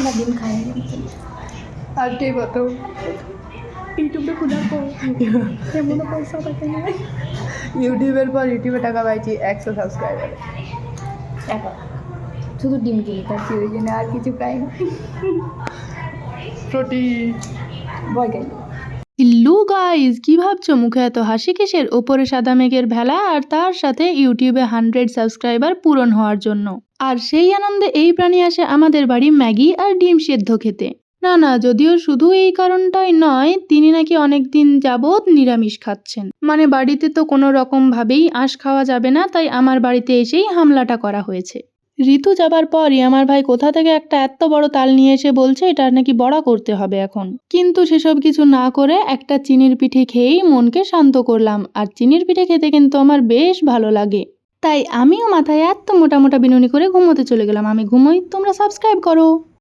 না ডিম খাইনি আজকেই প্রথম ইউটিউবে খোঁজার পর এমন পয়সা পাইতে নাই। ইউটিউবের পর ইউটিউবে টাকা পাইছি 100 সাবস্ক্রাইবারে। টাকা শুধু ডিম কিনে খাচ্ছি, ওই জন্য আর কিছু খাইনি। প্রোটিন ভয় খাই। ইল্লু গাইজ, কি ভাবছো মুখে এত হাসি কিসের? ওপরে সাদা মেঘের ভেলা আর তার সাথে ইউটিউবে 100 সাবস্ক্রাইবার পূরণ হওয়ার জন্য। আর সেই আনন্দে এই প্রাণী আসে আমাদের বাড়ি ম্যাগি আর ডিম সেদ্ধ খেতে। না না, যদিও শুধু এই কারণটাই নয়, তিনি নাকি অনেকদিন যাবৎ নিরামিষ খাচ্ছেন। মানে বাড়িতে তো কোনো রকম ভাবেই আঁশ খাওয়া যাবে না, তাই আমার বাড়িতে এসেই হামলাটা করা হয়েছে। ঋতু যাবার পরই আমার ভাই কোথা থেকে একটা এত বড় তাল নিয়ে এসে বলছে এটা নাকি বড়া করতে হবে এখন। কিন্তু সেসব কিছু না করে একটা চিনির পিঠে খেয়েই মনকে শান্ত করলাম। আর চিনির পিঠে খেতে কিন্তু আমার বেশ ভালো লাগে, তাই আমিও মাথায় এত মোটা মোটা বিনুনি করে ঘুমোতে চলে গেলাম। আমি ঘুমোই, তোমরা সাবস্ক্রাইব করো।